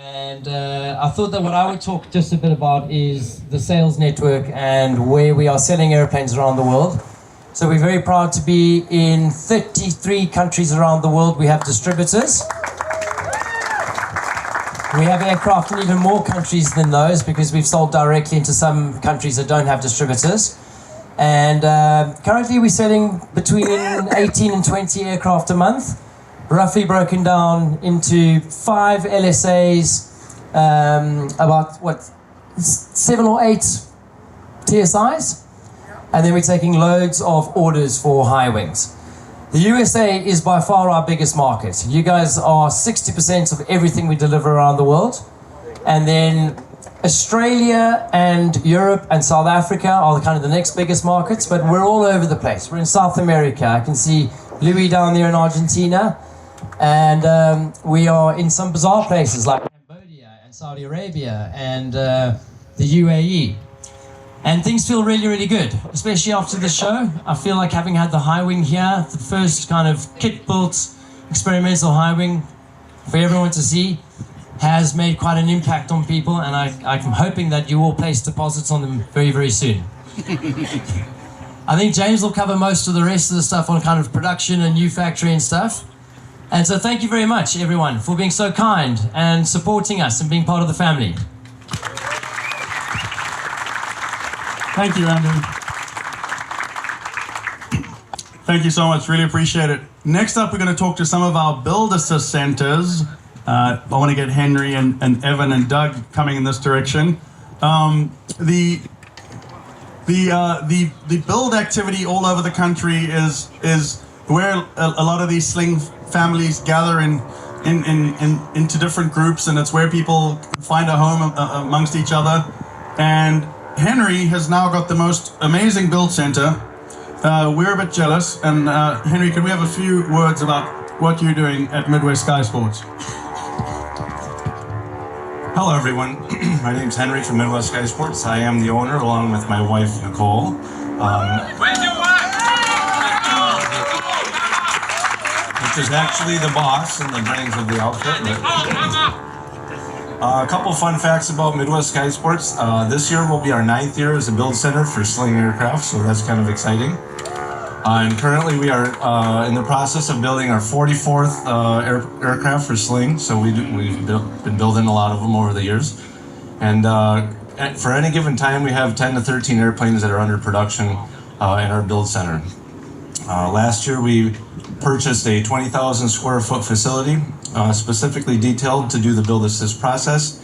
And I thought that what I would talk just a bit about is the sales network and where we are selling airplanes around the world. So we're very proud to be in 33 countries around the world. We have distributors. We have aircraft in even more countries than those because we've sold directly into some countries that don't have distributors. And currently we're selling between 18 and 20 aircraft a month, roughly broken down into 5 LSAs, about 7 or 8 TSIs, and then we're taking loads of orders for high wings. The USA is by far our biggest market. You guys are 60% of everything we deliver around the world. And then Australia and Europe and South Africa are kind of the next biggest markets, but we're all over the place. We're in South America. I can see Louis down there in Argentina. And we are in some bizarre places like Cambodia and Saudi Arabia and the UAE. And things feel really, really good, especially after the show. I feel like having had the high wing here, the first kind of kit-built experimental high wing for everyone to see, has made quite an impact on people, and I'm hoping that you will place deposits on them very, very soon. I think James will cover most of the rest of the stuff on kind of production and new factory and stuff. And so thank you very much, everyone, for being so kind and supporting us and being part of the family. Thank you, Andrew. Thank you so much, really appreciate it. Next up, we're going to talk to some of our Build Assist centers. I want to get Henry and Evan and Doug coming in this direction. The build activity all over the country is where a lot of these Sling families gather into different groups, and it's where people find a home amongst each other. And Henry has now got the most amazing build center. We're a bit jealous, and Henry, can we have a few words about what you're doing at Midwest Sky Sports? Hello everyone, my name's Henry from Midwest Sky Sports. I am the owner along with my wife Nicole. Where's your wife? Which is actually the boss and the brains of the outfit. A couple fun facts about Midwest Sky Sports. This year will be our 9th year as a build center for Sling aircraft, so that's kind of exciting. And currently we are in the process of building our 44th aircraft for Sling, so we've been building a lot of them over the years. And for any given time we have 10 to 13 airplanes that are under production in our build center. Last year we purchased a 20,000 square foot facility specifically detailed to do the build assist process.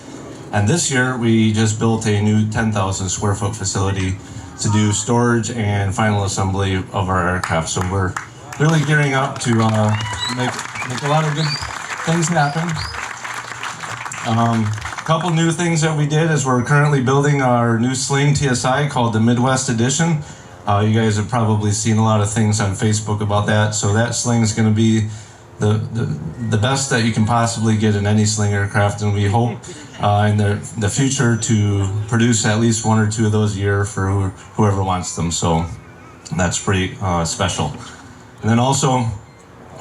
And this year we just built a new 10,000 square foot facility to do storage and final assembly of our aircraft. So we're really gearing up to make a lot of good things happen. A couple new things that we did is we're currently building our new Sling TSI called the Midwest Edition. You guys have probably seen a lot of things on Facebook about that. So that Sling is going to be the best that you can possibly get in any Sling aircraft, and we hope in the future to produce at least 1 or 2 of those a year for whoever wants them. So that's pretty special. And then also,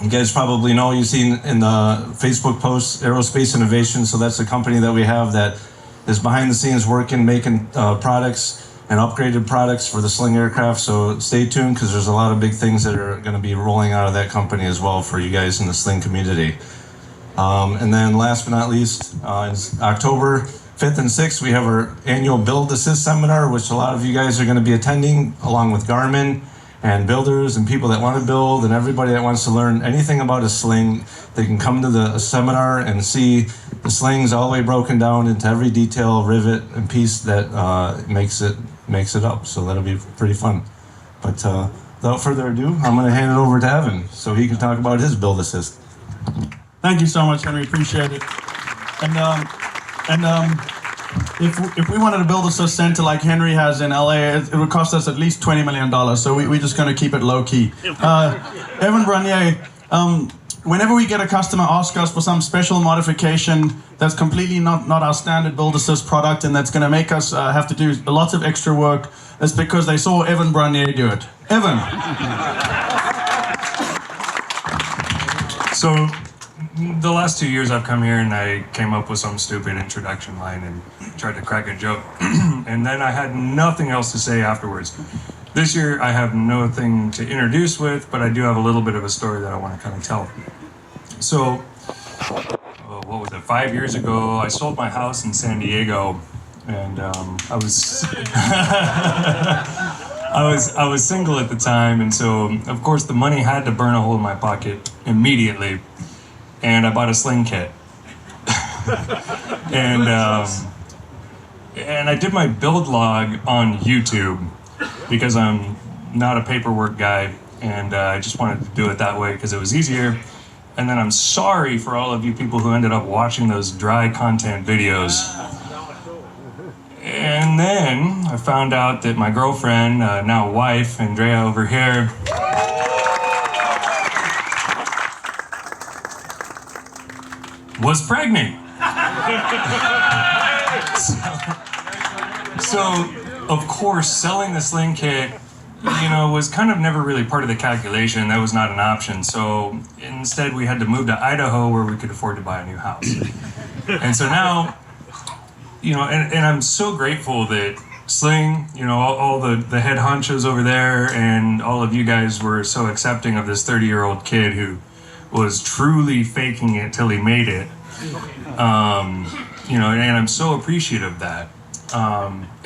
you guys probably know, you've seen in the Facebook posts, Aerospace Innovation. So that's a company that we have that is behind the scenes working, making products and upgraded products for the Sling aircraft. So stay tuned, because there's a lot of big things that are going to be rolling out of that company as well for you guys in the Sling community. And then last but not least, in October 5th and 6th, we have our annual Build Assist Seminar, which a lot of you guys are going to be attending, along with Garmin and builders and people that want to build and everybody that wants to learn anything about a Sling. They can come to the seminar and see the Slings all the way broken down into every detail, rivet, and piece that makes it up. So that'll be pretty fun. But without further ado, I'm going to hand it over to Evan so he can talk about his Build Assist. Thank you so much, Henry. Appreciate it. And if we wanted to build a center like Henry has in LA, it would cost us at least $20 million. So we're just going to keep it low key. Evan Brunier, whenever we get a customer ask us for some special modification that's completely not our standard Build Assist product, and that's going to make us have to do lots of extra work, it's because they saw Evan Brunier do it. Evan. So the last 2 years I've come here and I came up with some stupid introduction line and tried to crack a joke. And then I had nothing else to say afterwards. This year I have nothing to introduce with, but I do have a little bit of a story that I want to kind of tell. So, what was it, 5 years ago, I sold my house in San Diego, and I was I was single at the time, and so of course the money had to burn a hole in my pocket immediately, and I bought a Sling kit. and I did my build log on YouTube because I'm not a paperwork guy, and I just wanted to do it that way because it was easier. And then I'm sorry for all of you people who ended up watching those dry content videos. And then I found out that my girlfriend, now wife, Andrea over here, was pregnant. So, of course, selling the Sling kit, was kind of never really part of the calculation. That was not an option. So instead we had to move to Idaho where we could afford to buy a new house. And so now, and I'm so grateful that Sling, all the head honchos over there and all of you guys were so accepting of this 30-year-old kid who was truly faking it till he made it. And I'm so appreciative of that.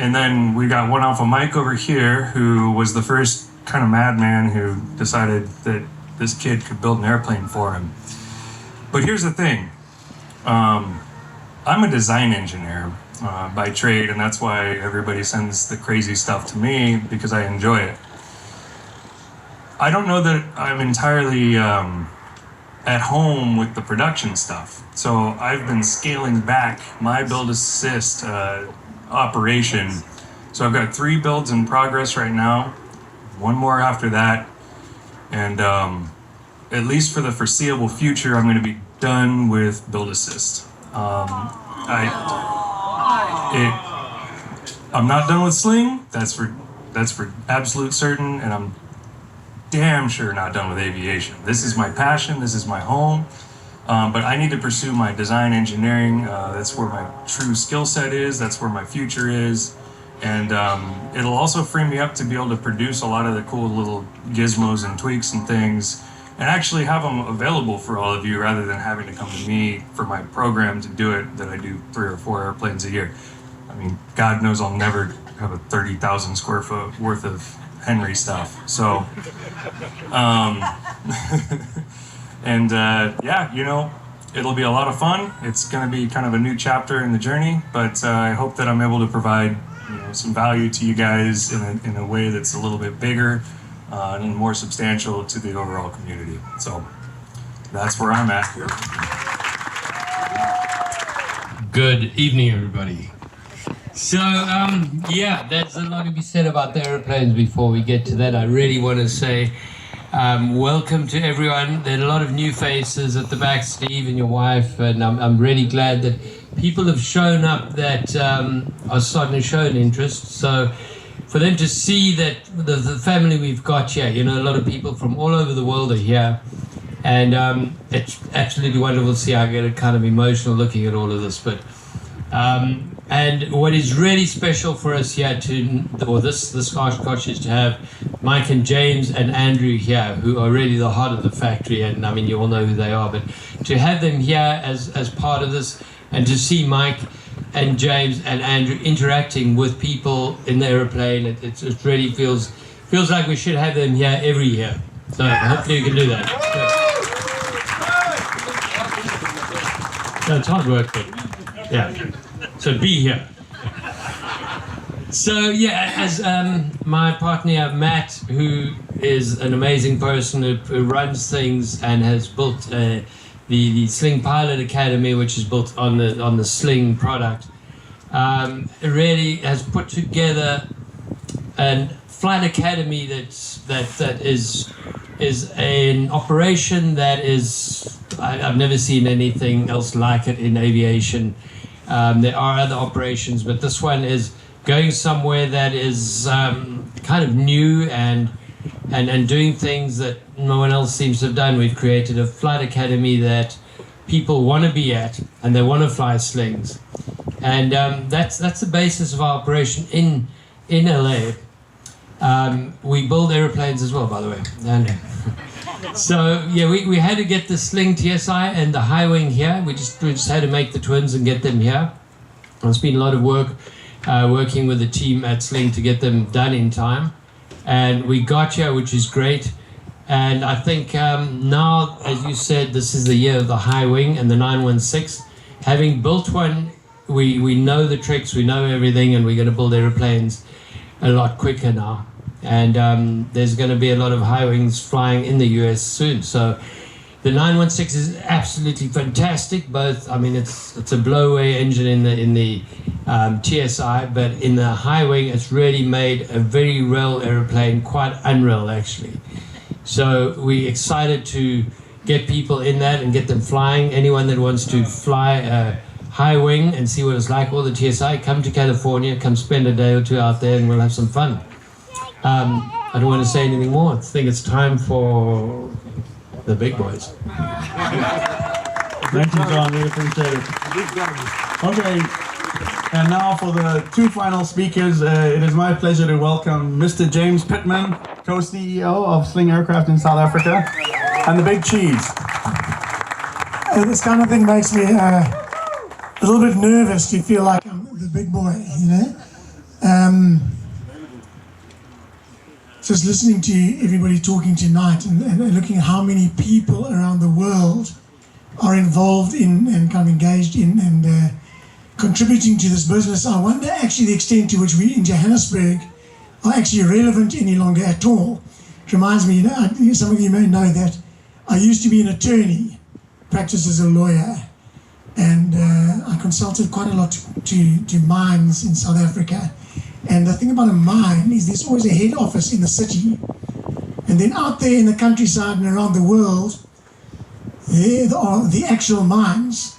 And then we got one alpha Mike over here who was the first kind of madman who decided that this kid could build an airplane for him. But here's the thing. I'm a design engineer by trade, and that's why everybody sends the crazy stuff to me, because I enjoy it. I don't know that I'm entirely at home with the production stuff. So I've been scaling back my build assist operation. So I've got 3 builds in progress right now, 1 more after that, and at least for the foreseeable future, I'm going to be done with build assist. I'm not done with Sling. That's for absolute certain, and I'm damn sure not done with aviation. This is my passion. This is my home. But I need to pursue my design engineering. That's where my true skill set is. That's where my future is. And it'll also free me up to be able to produce a lot of the cool little gizmos and tweaks and things, and actually have them available for all of you rather than having to come to me for my program to do it, that I do 3 or 4 airplanes a year. I mean, God knows I'll never have a 30,000 square foot worth of Henry stuff. So, and it'll be a lot of fun. It's going to be kind of a new chapter in the journey, but I hope that I'm able to provide some value to you guys in a way that's a little bit bigger and more substantial to the overall community. So that's where I'm at. Good evening, everybody. So, there's a lot to be said about the airplanes. Before we get to that, I really want to say welcome to everyone. There are a lot of new faces at the back, Steve and your wife, and I'm really glad that people have shown up that are starting to show an interest. So for them to see that the family we've got here, a lot of people from all over the world are here, and it's absolutely wonderful to see. I get kind of emotional looking at all of this, but and what is really special for us here this Oshkosh is to have Mike and James and Andrew here, who are really the heart of the factory, and I mean you all know who they are, but to have them here as part of this, and to see Mike and James and Andrew interacting with people in the airplane, it really feels like we should have them here every year. So hopefully we can do that. So it's hard work, but yeah. So be here. So as my partner Matt, who is an amazing person who runs things and has built the Sling Pilot Academy, which is built on the Sling product, really has put together a flight academy that is an operation that is I've never seen anything else like it in aviation. There are other operations, but this one is going somewhere that is kind of new and doing things that no one else seems to have done. We've created a flight academy that people want to be at, and they want to fly slings. And that's the basis of our operation in LA. We build airplanes as well, by the way. And so yeah, we had to get the Sling TSI and the high wing here. We just had to make the twins and get them here. It's been a lot of work working with the team at Sling to get them done in time, and we got here, which is great. And I think now, as you said, this is the year of the high wing and the 916. Having built one, we know the tricks, we know everything, and we're going to build airplanes a lot quicker now. And there's going to be a lot of high wings flying in the US soon. So the 916 is absolutely fantastic. Both, I mean, it's a blowaway engine in the TSI, but in the high wing, it's really made a very real airplane, quite unreal actually. So we're excited to get people in that and get them flying. Anyone that wants to fly a high wing and see what it's like, or the TSI, come to California, come spend a day or two out there, and we'll have some fun. I don't want to say anything more. I think it's time for the big boys. Thank you, John. We appreciate it. Okay, and now for the two final speakers, it is my pleasure to welcome Mr. James Pittman, co-CEO of Sling Aircraft in South Africa, and the Big Cheese. This kind of thing makes me a little bit nervous to feel like I'm the big boy, you know? Just listening to everybody talking tonight and looking at how many people around the world are involved in and kind of engaged in and contributing to this business, I wonder actually the extent to which we in Johannesburg are actually relevant any longer at all. It reminds me, some of you may know that I used to be an attorney, practiced as a lawyer, and I consulted quite a lot to mines in South Africa. And the thing about a mine is there's always a head office in the city, and then out there in the countryside and around the world, there are the actual mines.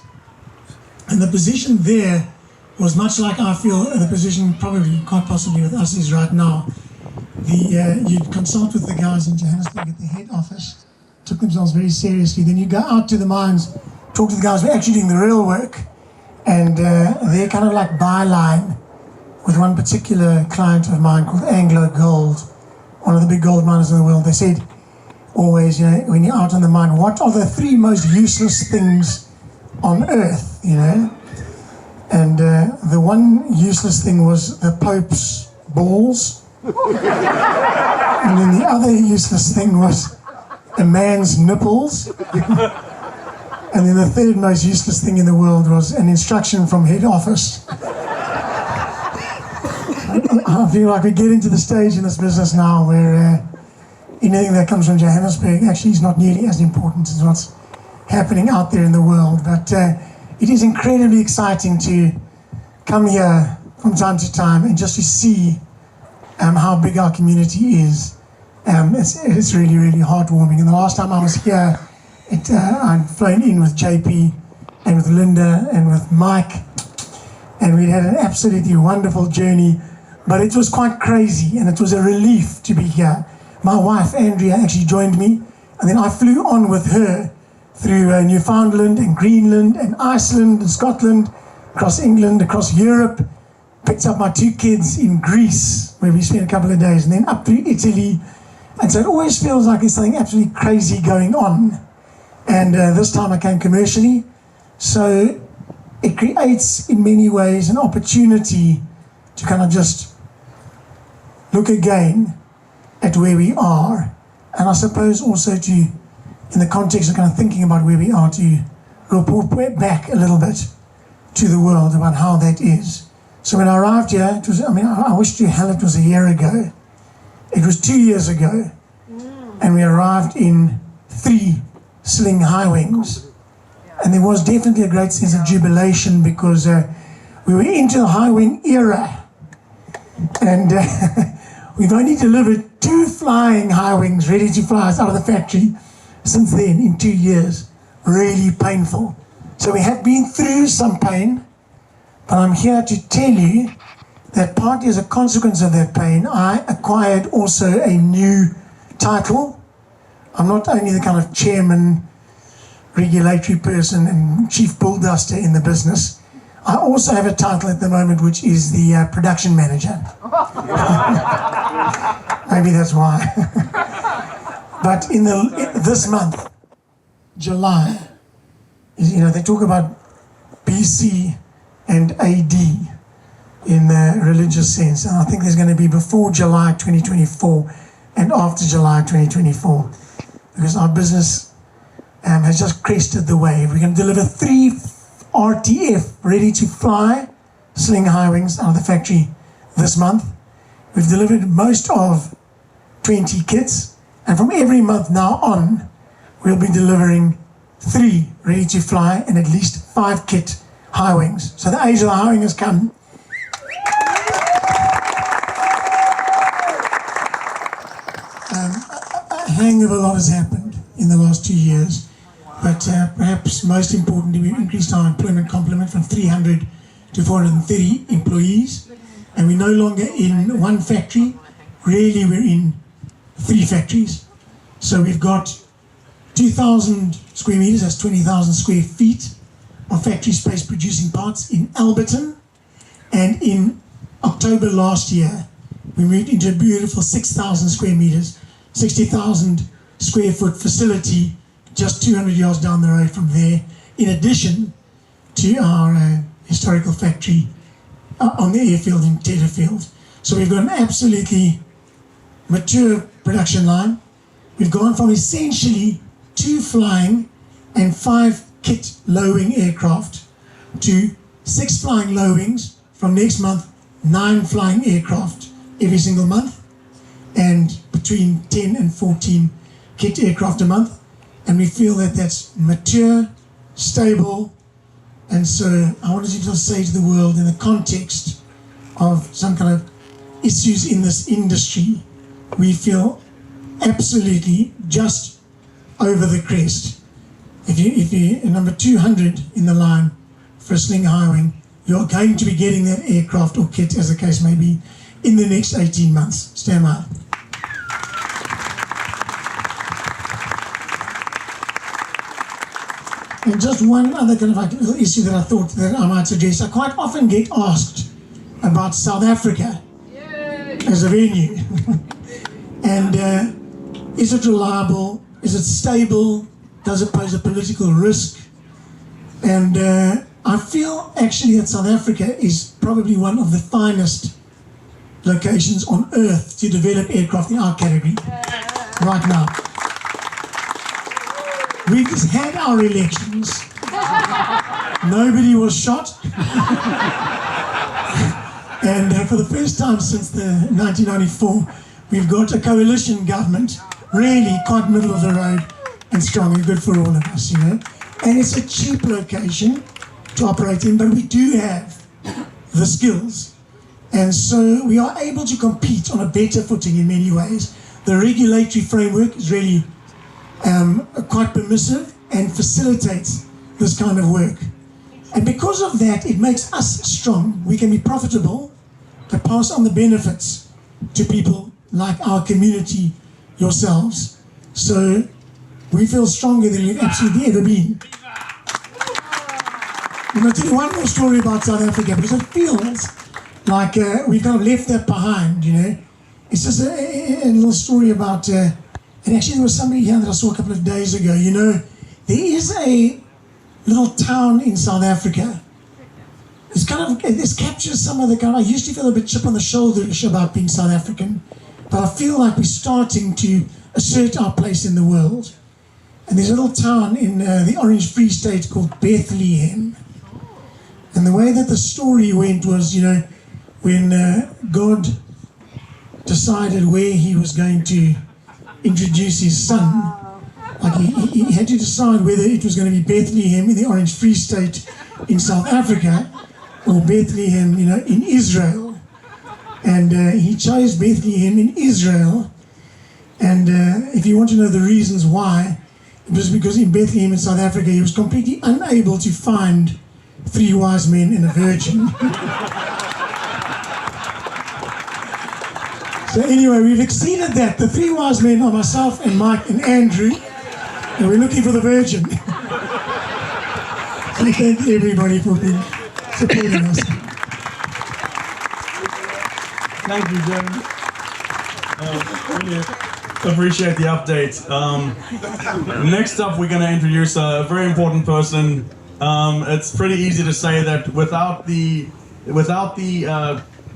And the position there was much like I feel the position probably quite possibly with us is right now. You'd consult with the guys in Johannesburg at the head office, took themselves very seriously. Then you go out to the mines, talk to the guys who are actually doing the real work, and they're kind of like byline with one particular client of mine called Anglo Gold, one of the big gold miners in the world. They said always, you know, when you're out on the mine, what are the three most useless things on earth, you know? And the one useless thing was the Pope's balls. And then the other useless thing was a man's nipples. And then the third most useless thing in the world was an instruction from head office. I feel like we get into the stage in this business now where anything that comes from Johannesburg actually is not nearly as important as what's happening out there in the world. But it is incredibly exciting to come here from time to time and just to see how big our community is. It's really, really heartwarming. And the last time I was here, I'd flown in with JP and with Linda and with Mike, and we'd had an absolutely wonderful journey, but it was quite crazy, and it was a relief to be here. My wife, Andrea, actually joined me, and then I flew on with her through Newfoundland and Greenland and Iceland and Scotland, across England, across Europe, picked up my two kids in Greece, where we spent a couple of days, and then up through Italy. And so it always feels like there's something absolutely crazy going on. And this time I came commercially. So it creates, in many ways, an opportunity to kind of just look again at where we are. And I suppose also to, in the context of kind of thinking about where we are, to report back a little bit to the world about how that is. So when I arrived here, it was, I wish to hell it was a year ago. It was 2 years ago, and we arrived in 3 Sling high wings. And there was definitely a great sense of jubilation because we were into the high wing era. And we've only delivered 2 flying high wings ready to fly us out of the factory since then, in 2 years. Really painful. So we have been through some pain, but I'm here to tell you that partly as a consequence of that pain, I acquired also a new title. I'm not only the kind of chairman regulatory person and chief bull duster in the business. I also have a title at the moment, which is the production manager. Maybe that's why. But this month, July, they talk about BC and AD in the religious sense. And I think there's going to be before July 2024 and after July 2024, because our business has just crested the wave. We're going to deliver 3 RTF ready to fly Sling high wings out of the factory this month. We've delivered most of 20 kits, and from every month now on, we'll be delivering 3 ready to fly and at least 5 kit high wings. So the age of the high wing has come. A hang of a lot has happened in the last 2 years, but perhaps most importantly, we've increased our employment complement from 300 to 430 employees, and we're no longer in one factory. Really, we're in 3 factories. So we've got 2,000 square meters, that's 20,000 square feet of factory space producing parts in Alberton. And in October last year, we moved into a beautiful 6,000 square meters, 60,000 square foot facility just 200 yards down the road from there, in addition to our historical factory on the airfield in Tetterfield. So we've got an absolutely mature production line. We've gone from essentially 2 flying and 5 kit low-wing aircraft to 6 flying low-wings, from next month 9 flying aircraft every single month, and between 10 and 14 kit aircraft a month. And we feel that that's mature, stable, and so I wanted to just say to the world, in the context of some kind of issues in this industry, we feel absolutely just over the crest. If you're number 200 in the line for a Sling high wing, you're going to be getting that aircraft or kit, as the case may be, in the next 18 months. Stand by. And just one other kind of little issue that I thought that I might suggest. I quite often get asked about South Africa as a venue. And is it reliable? Is it stable? Does it pose a political risk? And I feel actually that South Africa is probably one of the finest locations on earth to develop aircraft in our category right now. We've just had our elections. Nobody was shot. And for the first time since the 1994, we've got a coalition government, really quite middle of the road and strong and good for all of us, And it's a cheap location to operate in, but we do have the skills. And so we are able to compete on a better footing in many ways. The regulatory framework is really quite permissive and facilitates this kind of work. And because of that, it makes us strong. We can be profitable to pass on the benefits to people like our community, yourselves. So we feel stronger than we've absolutely ever been. I'm going to tell you one more story about South Africa, because it feels like we've kind of left that behind, It's just a little story about, and actually there was somebody here that I saw a couple of days ago, there is a little town in South Africa. This captures some of the kind of, I used to feel a bit chip on the shoulder about being South African, but I feel like we're starting to assert our place in the world. And there's a little town in the Orange Free State called Bethlehem. And the way that the story went was, when God decided where he was going to introduce his son, like he had to decide whether it was going to be Bethlehem in the Orange Free State in South Africa or Bethlehem, in Israel. And he chose Bethlehem in Israel. And if you want to know the reasons why, it was because in Bethlehem in South Africa, he was completely unable to find 3 wise men and a virgin. So anyway, we've exceeded that. The 3 wise men are myself and Mike and Andrew, and we're looking for the virgin. I thank everybody for being supporting us. Thank you, Jim. Really appreciate the update. Next up, we're going to introduce a very important person. It's pretty easy to say that without the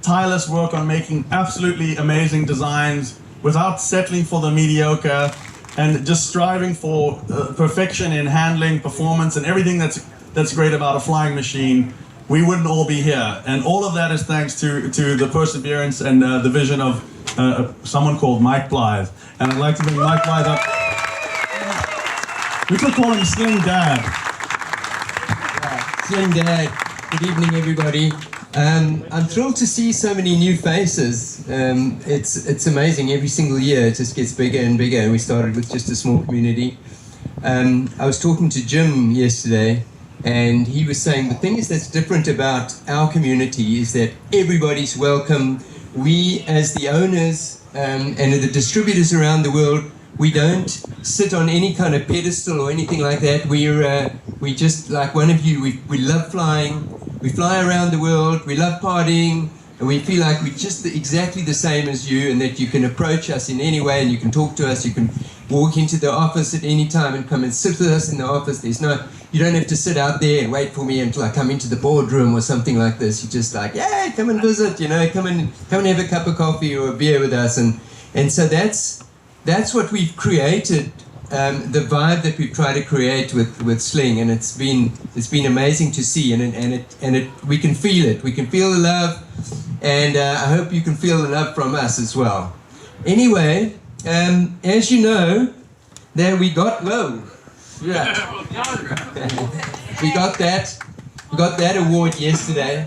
tireless work on making absolutely amazing designs, without settling for the mediocre, and just striving for perfection in handling, performance, and everything that's great about a flying machine, we wouldn't all be here. And all of that is thanks to the perseverance and the vision of someone called Mike Blythe. And I'd like to bring Mike Blythe up. We could call him Sling Dad. Sling Dad. Good evening, everybody. I'm thrilled to see so many new faces. It's amazing. Every single year it just gets bigger and bigger. We started with just a small community. I was talking to Jim yesterday, and he was saying the thing that's different about our community is that everybody's welcome. We, as the owners and the distributors around the world, we don't sit on any kind of pedestal or anything like that. We just, like one of you, we love flying. We fly around the world, we love partying, and we feel like we're just exactly the same as you, and that you can approach us in any way and you can talk to us. You can walk into the office at any time and come and sit with us in the office. You don't have to sit out there and wait for me until I come into the boardroom or something like this. You're just like, yeah, come and visit, come and have a cup of coffee or a beer with us. And so that's what we've created. The vibe that we try to create with Sling, and it's been amazing to see, and we can feel it. We can feel the love, and I hope you can feel the love from us as well. Anyway, as you know, there we got we got that award yesterday.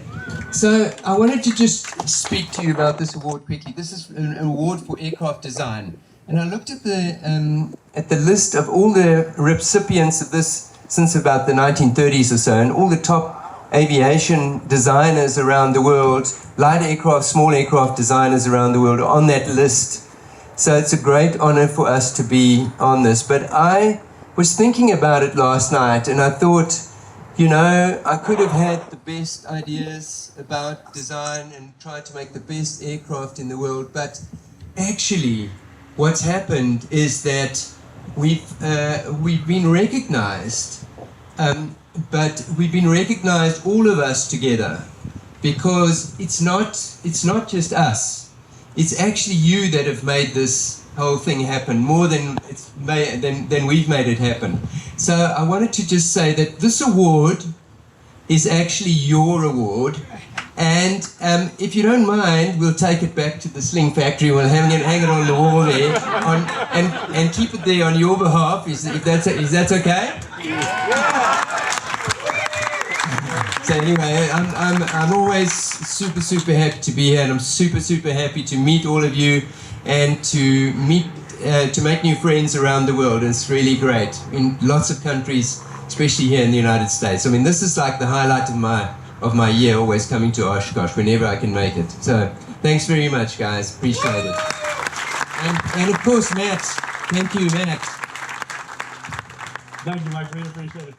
So I wanted to just speak to you about this award quickly. This is an award for aircraft design. And I looked at the list of all the recipients of this since about the 1930s or so, and all the top aviation designers around the world, light aircraft, small aircraft designers around the world are on that list. So it's a great honor for us to be on this. But I was thinking about it last night, and I thought, I could have had the best ideas about design and tried to make the best aircraft in the world, but actually, what's happened is that we've been recognized, but we've been recognized, all of us together, because it's not just us. It's actually you that have made this whole thing happen more than we've made it happen. So I wanted to just say that this award is actually your award. And if you don't mind, we'll take it back to the Sling factory. We'll hang it on the wall there, and keep it there on your behalf. Is that okay? So anyway, I'm always super happy to be here, and I'm super happy to meet all of you and to make new friends around the world. It's really great in lots of countries, especially here in the United States. I mean, this is like the highlight of my year, always coming to Oshkosh whenever I can make it. So thanks very much, guys. Appreciate it. And of course, Matt. Thank you, Matt. Thank you, Mike. Really appreciate it.